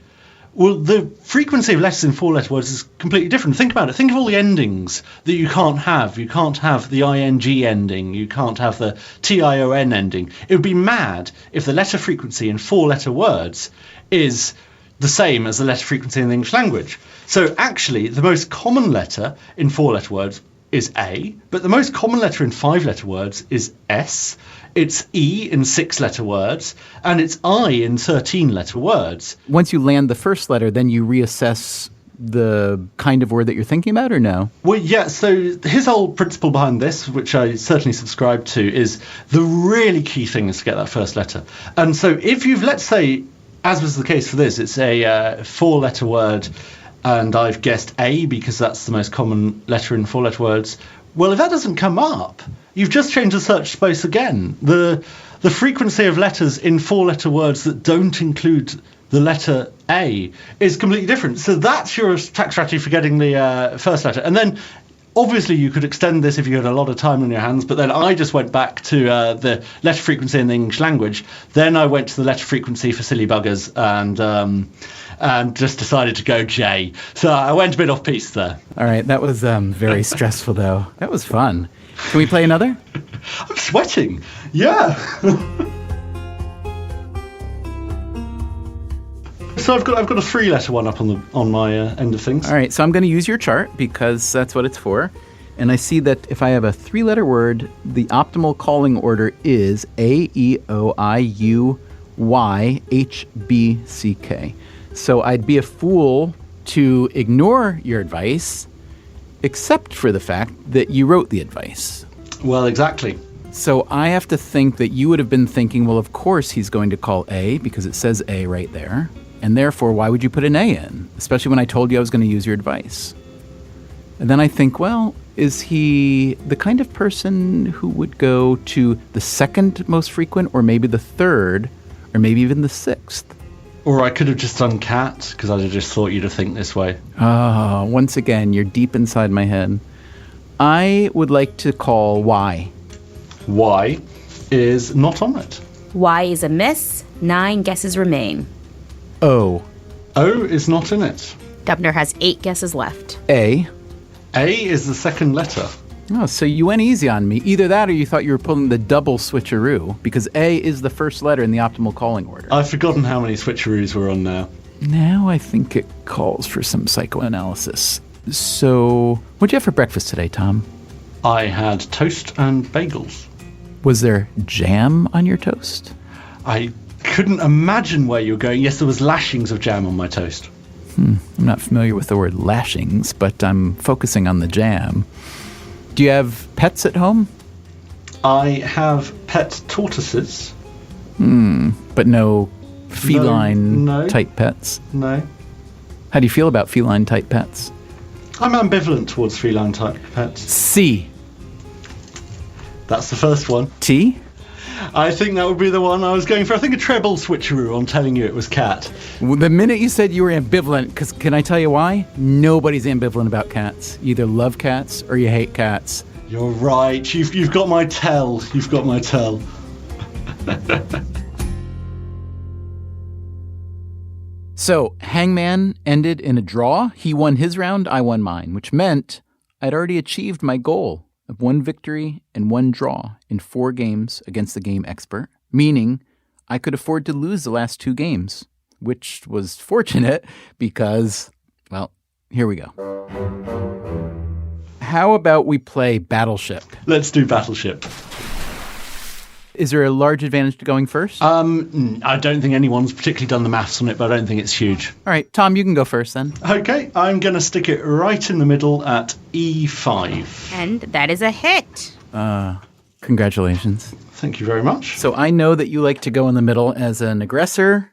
Well, the frequency of letters in 4-letter words is completely different. Think about it. Think of all the endings that you can't have. You can't have the ING ending. You can't have the TION ending. It would be mad if the letter frequency in 4-letter words is the same as the letter frequency in the English language. So actually, the most common letter in 4-letter words is A, but the most common letter in 5-letter words is S. It's E in 6-letter words, and it's I in 13-letter words. Once you land the first letter, then you reassess the kind of word that you're thinking about, or no? Well, yeah, so his whole principle behind this, which I certainly subscribe to, is the really key thing is to get that first letter. And so if you've, let's say, as was the case for this, it's a 4-letter word, and I've guessed A because that's the most common letter in 4-letter words. Well, if that doesn't come up, you've just changed the search space again. The frequency of letters in 4-letter words that don't include the letter A is completely different. So that's your attack strategy for getting the first letter. And then obviously you could extend this if you had a lot of time on your hands, but then I just went back to the letter frequency in the English language. Then I went to the letter frequency for silly buggers and just decided to go J. So I went a bit off piece there. All right, that was very stressful, though. That was fun. Can we play another? I'm sweating. Yeah. So I've got a 3-letter one up on my end of things. All right, so I'm going to use your chart because that's what it's for. And I see that if I have a 3-letter word, the optimal calling order is A, E, O, I, U, Y, H, B, C, K. So I'd be a fool to ignore your advice, except for the fact that you wrote the advice. Well, exactly. So I have to think that you would have been thinking, well, of course he's going to call A because it says A right there. And therefore, why would you put an A in? Especially when I told you I was going to use your advice. And then I think, well, is he the kind of person who would go to the 2nd most frequent, or maybe the 3rd, or maybe even the 6th? Or I could have just done cat, because I'd have just thought you to think this way. Ah, once again, you're deep inside my head. I would like to call Y. Y is not on it. Y is a miss. 9 guesses remain. O. O is not in it. Dubner has 8 guesses left. A. A is the 2nd letter. Oh, so you went easy on me. Either that or you thought you were pulling the double switcheroo, because A is the first letter in the optimal calling order. I've forgotten how many switcheroos we're on now. Now I think it calls for some psychoanalysis. So, what'd you have for breakfast today, Tom? I had toast and bagels. Was there jam on your toast? I couldn't imagine where you were going. Yes, there was lashings of jam on my toast. I'm not familiar with the word lashings, but I'm focusing on the jam. Do you have pets at home? I have pet tortoises. But no feline-type pets? No. How do you feel about feline-type pets? I'm ambivalent towards feline-type pets. C. That's the first one. T? I think that would be the one I was going for. I think a treble switcheroo on telling you it was cat. Well, the minute you said you were ambivalent, because can I tell you why? Nobody's ambivalent about cats. You either love cats or you hate cats. You're right. You've got my tell. You've got my tell. So, Hangman ended in a draw. He won his round, I won mine, which meant I'd already achieved my goal of 1 victory and 1 draw in 4 games against the game expert, meaning I could afford to lose the last 2 games, which was fortunate because, well, here we go. How about we play Battleship? Let's do Battleship. Is there a large advantage to going first? I don't think anyone's particularly done the maths on it, but I don't think it's huge. All right, Tom, you can go first then. Okay, I'm going to stick it right in the middle at E5. And that is a hit. Congratulations. Thank you very much. So I know that you like to go in the middle as an aggressor,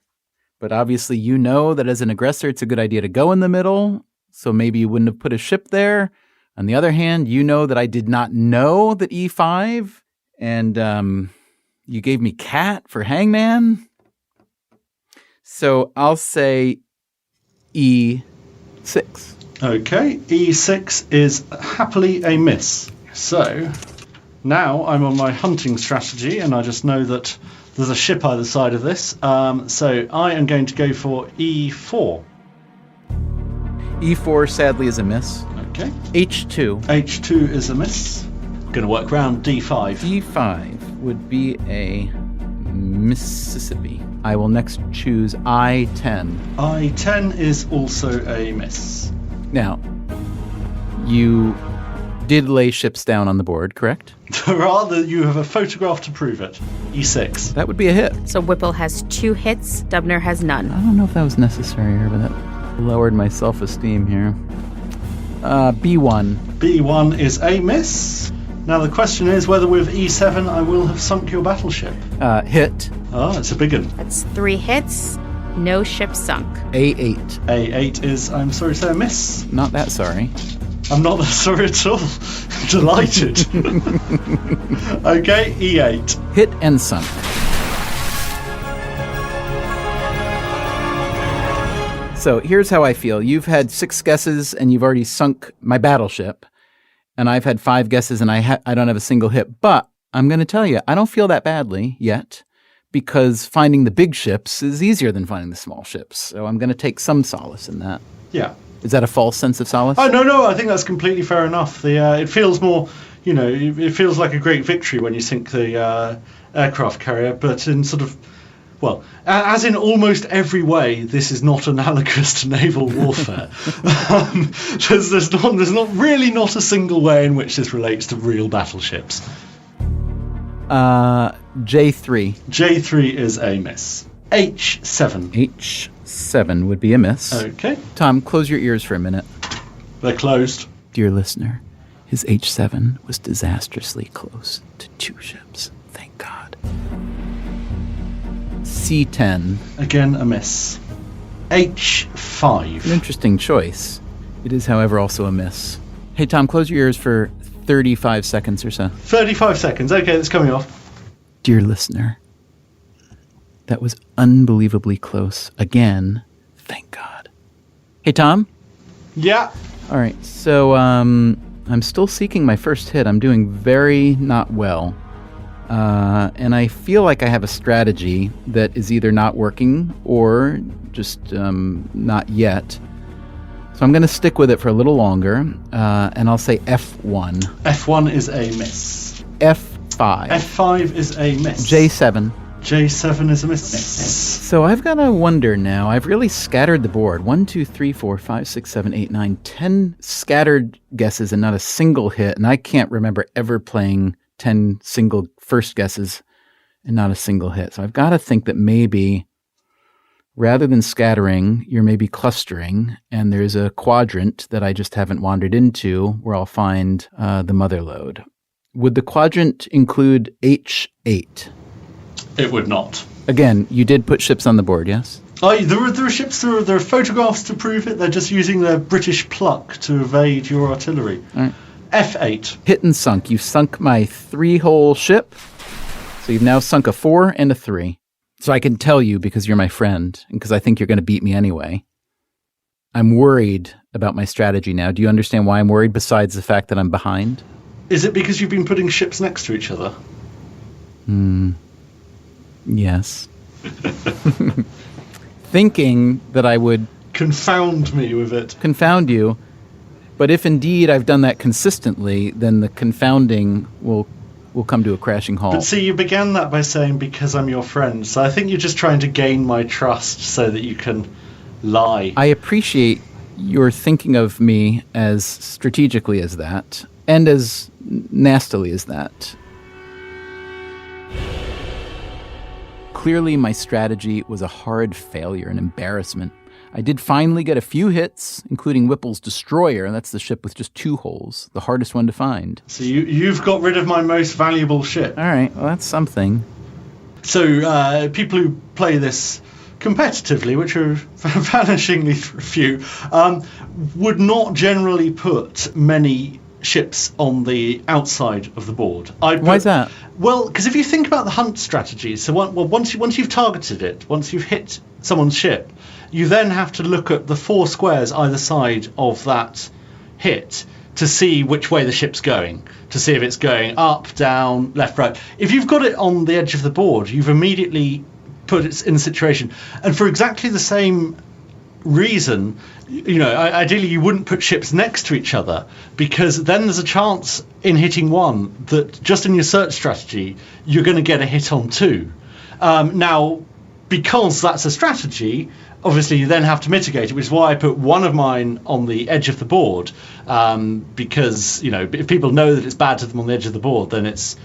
but obviously you know that as an aggressor it's a good idea to go in the middle, so maybe you wouldn't have put a ship there. On the other hand, you know that I did not know that E5, and you gave me cat for Hangman. So I'll say E6. Okay, E6 is happily a miss. So now I'm on my hunting strategy, and I just know that there's a ship either side of this. So I am going to go for E4. E4 sadly is a miss. Okay. H2. H2 is a miss. Going to work round D5. D5 would be a Mississippi. I will next choose I-10. I-10 is also a miss. Now, you did lay ships down on the board, correct? Rather, you have a photograph to prove it. E6. That would be a hit. So Whipple has 2 hits, Dubner has none. I don't know if that was necessary here, but that lowered my self-esteem here. B1. B1 is a miss. Now the question is whether with E7 I will have sunk your battleship. Hit. Oh, it's a big one. That's 3 hits, no ship sunk. A8. A8 is, I'm sorry to say, a miss. Not that sorry. I'm not that sorry at all. Delighted. Okay, E8. Hit and sunk. So here's how I feel. You've had 6 guesses and you've already sunk my battleship. And I've had 5 guesses and I don't have a single hit. But I'm going to tell you, I don't feel that badly yet because finding the big ships is easier than finding the small ships. So I'm going to take some solace in that. Yeah. Is that a false sense of solace? Oh, no, I think that's completely fair enough. It feels more, it feels like a great victory when you sink the aircraft carrier, but in sort of, well, as in almost every way, this is not analogous to naval warfare. There's not really not a single way in which this relates to real battleships. J3. J3 is a miss. H7. H7 would be a miss. Okay. Tom, close your ears for a minute. They're closed. Dear listener, his H7 was disastrously close to 2 ships. Thank God. C10. Again, a miss. H5. An interesting choice. It is, however, also a miss. Hey, Tom, close your ears for 35 seconds or so. 35 seconds. Okay, that's coming off. Dear listener, that was unbelievably close. Again, thank God. Hey, Tom? Yeah? All right, so I'm still seeking my first hit. I'm doing very not well. And I feel like I have a strategy that is either not working or just not yet. So I'm going to stick with it for a little longer, and I'll say F1. F1 is a miss. F5. F5 is a miss. J7. J7 is a miss. So I've got to wonder now. I've really scattered the board. 1, 2, 3, 4, 5, 6, 7, 8, 9, 10 scattered guesses and not a single hit. And I can't remember ever playing 10 single first guesses and not a single hit. So I've got to think that maybe rather than scattering, you're maybe clustering, and there's a quadrant that I just haven't wandered into where I'll find the mother lode. Would the quadrant include H8? It would not. Again, you did put ships on the board, yes? Oh, there are ships, there are photographs to prove it. They're just using their British pluck to evade your artillery. All right. F8. Hit and sunk. You've sunk my 3-hole ship. So you've now sunk a 4 and a 3. So I can tell you, because you're my friend, and because I think you're going to beat me anyway, I'm worried about my strategy now. Do you understand why I'm worried, besides the fact that I'm behind? Is it because you've been putting ships next to each other? Yes. Thinking that I would... Confound me with it. Confound you. But if indeed I've done that consistently, then the confounding will come to a crashing halt. But see, you began that by saying, because I'm your friend. So I think you're just trying to gain my trust so that you can lie. I appreciate your thinking of me as strategically as that, and as nastily as that. Clearly, my strategy was a hard failure, an embarrassment. I did finally get a few hits, including Whipple's destroyer, and that's the ship with just 2 holes, the hardest one to find. So you've got rid of my most valuable ship. All right, well, that's something. So people who play this competitively, which are vanishingly few, would not generally put many ships on the outside of the board. Why is that? Well, because if you think about the hunt strategy, so once you've targeted it, once you've hit someone's ship, you then have to look at the 4 squares either side of that hit to see which way the ship's going, to see if it's going up, down, left, right. If you've got it on the edge of the board, you've immediately put it in a situation. And for exactly the same reason, ideally you wouldn't put ships next to each other, because then there's a chance in hitting one that just in your search strategy, you're going to get a hit on 2. Now, because that's a strategy, obviously you then have to mitigate it, which is why I put one of mine on the edge of the board, because, if people know that it's bad to them on the edge of the board, then it's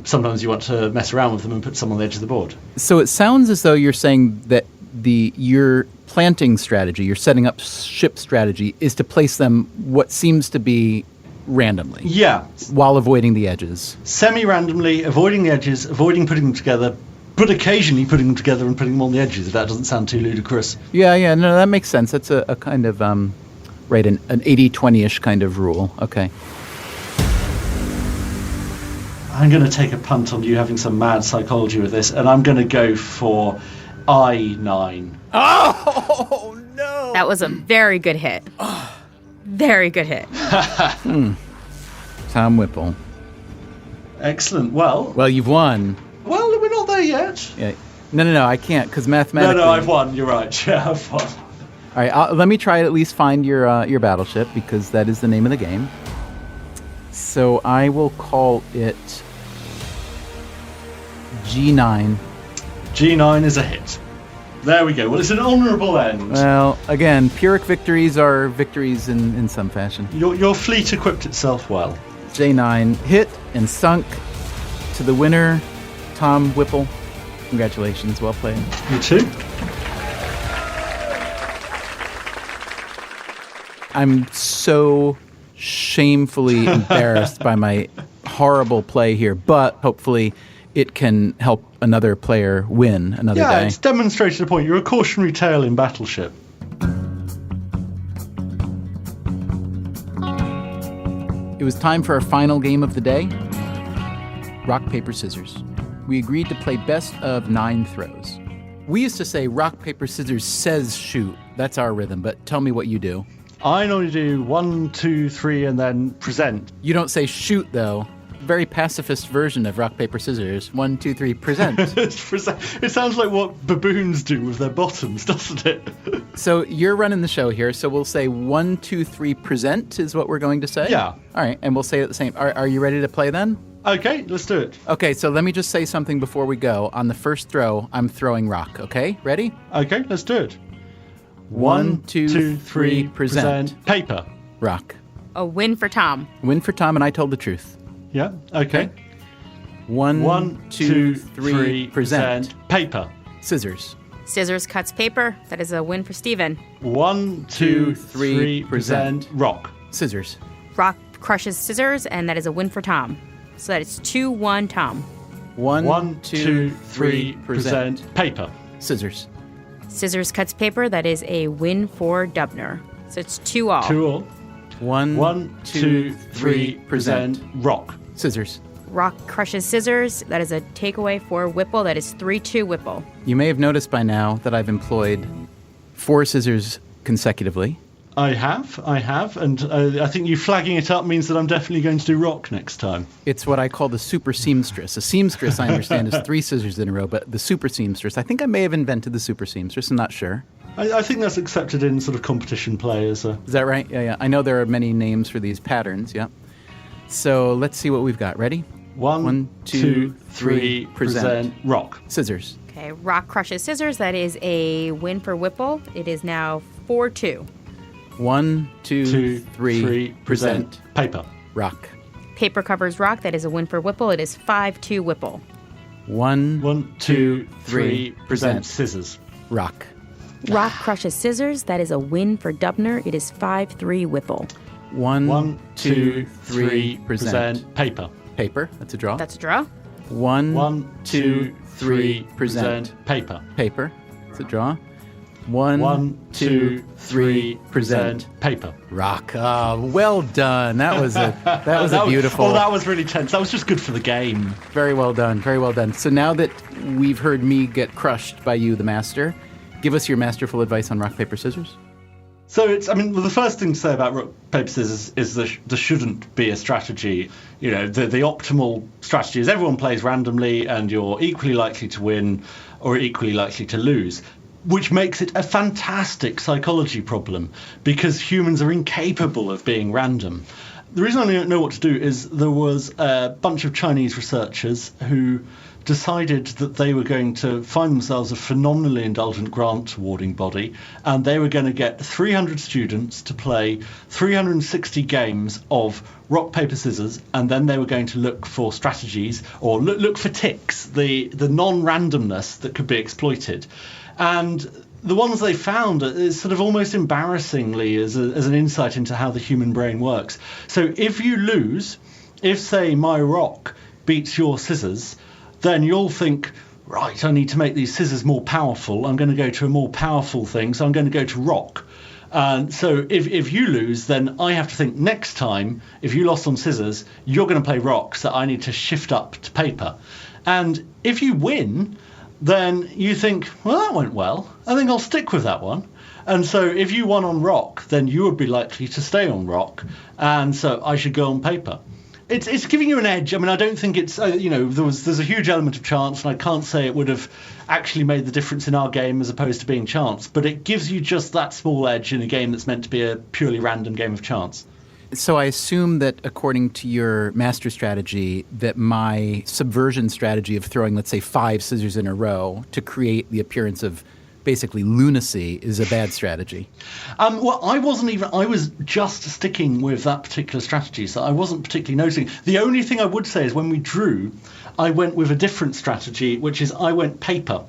sometimes you want to mess around with them and put some on the edge of the board. So it sounds as though you're saying that your planting strategy, your setting up ship strategy, is to place them what seems to be randomly. Yeah. While avoiding the edges. Semi-randomly, avoiding the edges, avoiding putting them together, but occasionally putting them together and putting them on the edges, if that doesn't sound too ludicrous. Yeah, no, that makes sense. That's a kind of, an 80-20-ish kind of rule. Okay. I'm going to take a punt on you having some mad psychology with this, and I'm going to go for I9. Oh, no! That was a very good hit. Very good hit. Tom Whipple. Excellent. Well, you've won. Well, we're not there yet. Yeah. No, I can't, because mathematically... No, I've won. You're right. Yeah, I've won. All right, let me try to at least find your battleship, because that is the name of the game. So I will call it G9. G9 is a hit. There we go. Well, it's an honourable end. Well, again, Pyrrhic victories are victories in some fashion. Your fleet equipped itself well. J9 hit and sunk to the winner, Tom Whipple. Congratulations, well played. You too. I'm so shamefully embarrassed by my horrible play here, but hopefully it can help another player win another day. Yeah, it's demonstrated a point. You're a cautionary tale in Battleship. It was time for our final game of the day. Rock, paper, scissors. We agreed to play best of 9 throws. We used to say rock, paper, scissors says shoot. That's our rhythm, but tell me what you do. I normally do 1, 2, 3, and then present. You don't say shoot, though. very pacifist version of rock, paper, scissors. 1, 2, 3, present. It sounds like what baboons do with their bottoms, doesn't it? So you're running the show here, so we'll say 1, 2, 3, present is what we're going to say? Yeah. All right, and we'll say it the same. Are you ready to play then? Okay, let's do it. Okay, so let me just say something before we go. On the first throw, I'm throwing rock, okay? Ready? Okay, let's do it. 1, 2, 3, present. Paper. Rock. A win for Tom. Win for Tom, and I told the truth. Yeah, okay. 1, 2, 3, present. Paper. Scissors. Scissors cuts paper. That is a win for Steven. 1, 2, 3, present. Rock. Scissors. Rock crushes scissors, and that is a win for Tom. So that is 2-1 Tom. 1, 2, 3, present. Paper. Scissors. Scissors cuts paper. That is a win for Dubner. So it's 2-all. 2-all. 1, 2, 3, present. Rock. Scissors. Rock crushes scissors. That is a takeaway for Whipple. That is 3-2 Whipple. You may have noticed by now that I've employed 4 scissors consecutively. I have, and I think you flagging it up means that I'm definitely going to do rock next time. It's what I call the super seamstress. A seamstress, I understand, is 3 scissors in a row, but the super seamstress, I think I may have invented the super seamstress, I'm not sure. I think that's accepted in sort of competition play as a... Is that right? Yeah. I know there are many names for these patterns, yeah. So let's see what we've got. Ready? 1, 2, 3, present. Rock. Scissors. Okay, rock crushes scissors. That is a win for Whipple. It is now 4-2. 1, 2, 3, present. Paper. Rock. Paper covers rock. That is a win for Whipple. It is 5-2 Whipple. 1, 2, 3, present. Scissors. Rock. Rock crushes scissors. That is a win for Dubner. It is 5-3 Whipple. 1, 2, 3, present. Paper. Paper. That's a draw. That's a draw. 1, 2, 3, present. Paper. Paper. That's a draw. 1, 2, 3, present. Paper. Rock. Well done. That was a beautiful. Oh, that was really tense. That was just good for the game. Very well done. Very well done. So now that we've heard me get crushed by you, the master, give us your masterful advice on rock, paper, scissors. So the first thing to say about rock, paper, scissors is there shouldn't be a strategy. You know, the optimal strategy is everyone plays randomly and you're equally likely to win or equally likely to lose, which makes it a fantastic psychology problem because humans are incapable of being random. The reason I don't know what to do is there was a bunch of Chinese researchers who decided that they were going to find themselves a phenomenally indulgent grant awarding body, and they were going to get 300 students to play 360 games of rock, paper, scissors, and then they were going to look for strategies or look for ticks, the non-randomness that could be exploited. And the ones they found is sort of almost embarrassingly as an insight into how the human brain works. So if you lose, if, say, my rock beats your scissors, then you'll think, right, I need to make these scissors more powerful. I'm going to go to a more powerful thing, so I'm going to go to rock. So if you lose, then I have to think next time, if you lost on scissors, you're going to play rock, so I need to shift up to paper. And if you win, then you think, well, that went well. I think I'll stick with that one. And so if you won on rock, then you would be likely to stay on rock. And so I should go on paper. It's giving you an edge. I mean, I don't think it's, there's a huge element of chance, and I can't say it would have actually made the difference in our game as opposed to being chance. But it gives you just that small edge in a game that's meant to be a purely random game of chance. So I assume that according to your master strategy, that my subversion strategy of throwing, let's say, 5 scissors in a row to create the appearance of basically lunacy is a bad strategy. Well, I was just sticking with that particular strategy, so I wasn't particularly noticing. The only thing I would say is when we drew, I went with a different strategy, which is I went paper,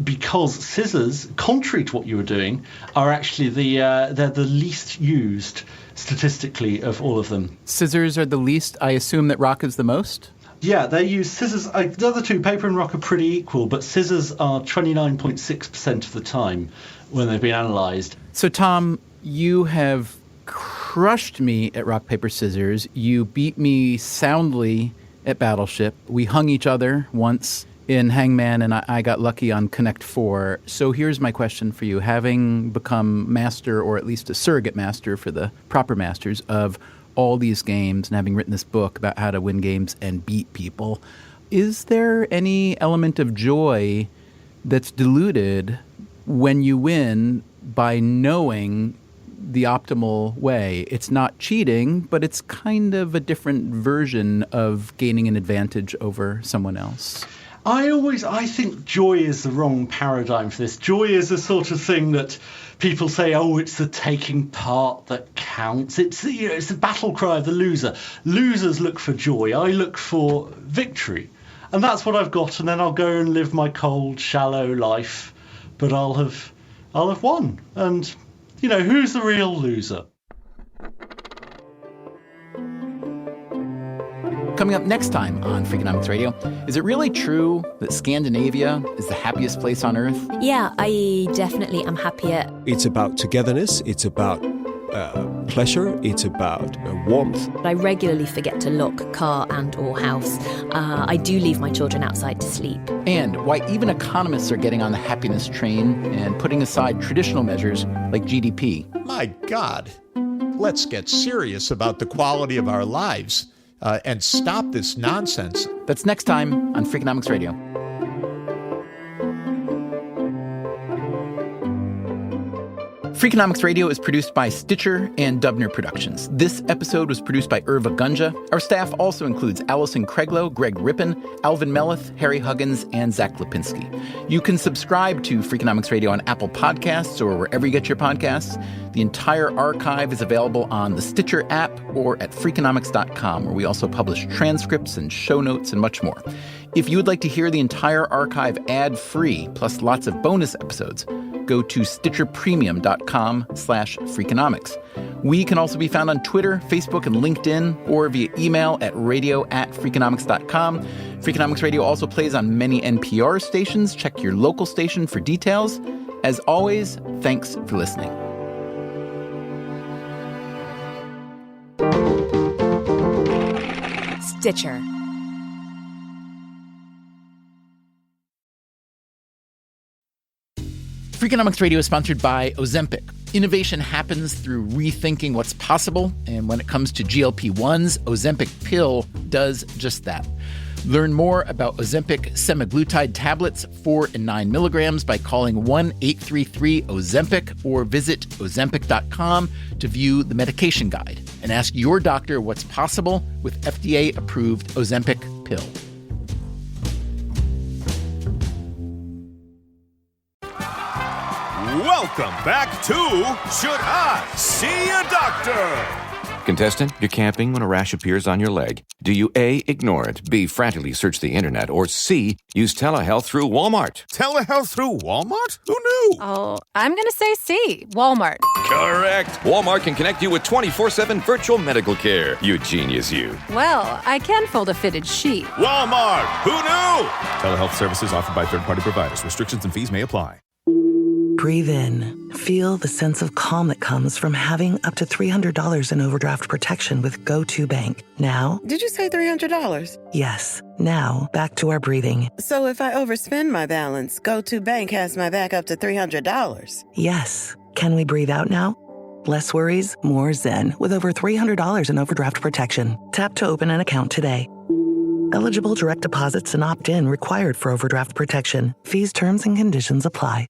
because scissors, contrary to what you were doing, are actually they're the least used statistically of all of them. Scissors are the least. I assume that rock is the most? Yeah, they use scissors. The other two, paper and rock, are pretty equal, but scissors are 29.6% of the time when they've been analysed. So, Tom, you have crushed me at rock, paper, scissors. You beat me soundly at Battleship. We hung each other once in Hangman, and I got lucky on Connect 4. So here's my question for you. Having become master, or at least a surrogate master for the proper masters, of all these games and having written this book about how to win games and beat people, is there any element of joy that's diluted when you win by knowing the optimal way? It's not cheating, but it's kind of a different version of gaining an advantage over someone else. I think joy is the wrong paradigm for this. Joy is the sort of thing that people say, oh, it's the taking part that counts. It's the battle cry of the loser. Losers look for joy. I look for victory. And that's what I've got, and then I'll go and live my cold, shallow life, but I'll have won. And, who's the real loser? Coming up next time on Freakonomics Radio, is it really true that Scandinavia is the happiest place on Earth? Yeah, I definitely am happier. It's about togetherness, it's about pleasure, it's about warmth. I regularly forget to lock car and or house. I do leave my children outside to sleep. And why even economists are getting on the happiness train and putting aside traditional measures like GDP. My God, let's get serious about the quality of our lives. And stop this nonsense. That's next time on Freakonomics Radio. Freakonomics Radio is produced by Stitcher and Dubner Productions. This episode was produced by Irva Gunja. Our staff also includes Allison Craiglow, Greg Rippin, Alvin Melleth, Harry Huggins, and Zach Lipinski. You can subscribe to Freakonomics Radio on Apple Podcasts or wherever you get your podcasts. The entire archive is available on the Stitcher app or at Freakonomics.com, where we also publish transcripts and show notes and much more. If you would like to hear the entire archive ad-free, plus lots of bonus episodes, go to StitcherPremium.com/Freakonomics. We can also be found on Twitter, Facebook, and LinkedIn, or via email at radio@Freakonomics.com. Freakonomics Radio also plays on many NPR stations. Check your local station for details. As always, thanks for listening. Stitcher. Freakonomics Radio is sponsored by Ozempic. Innovation happens through rethinking what's possible, and when it comes to GLP-1s, Ozempic pill does just that. Learn more about Ozempic semaglutide tablets, 4 and 9 milligrams, by calling 1-833-OZEMPIC or visit Ozempic.com to view the medication guide and ask your doctor what's possible with FDA-approved Ozempic pill. Welcome back to Should I See a Doctor? Contestant, you're camping when a rash appears on your leg. Do you A, ignore it, B, frantically search the internet, or C, use telehealth through Walmart? Telehealth through Walmart? Who knew? Oh, I'm going to say C, Walmart. Correct. Walmart can connect you with 24/7 virtual medical care. You genius, you. Well, I can fold a fitted sheet. Walmart. Who knew? Telehealth services offered by third-party providers. Restrictions and fees may apply. Breathe in. Feel the sense of calm that comes from having up to $300 in overdraft protection with Go2 Bank. Now... Did you say $300? Yes. Now, back to our breathing. So if I overspend my balance, Go2 Bank has my back up to $300? Yes. Can we breathe out now? Less worries, more zen, with over $300 in overdraft protection. Tap to open an account today. Eligible direct deposits and opt-in required for overdraft protection. Fees, terms, and conditions apply.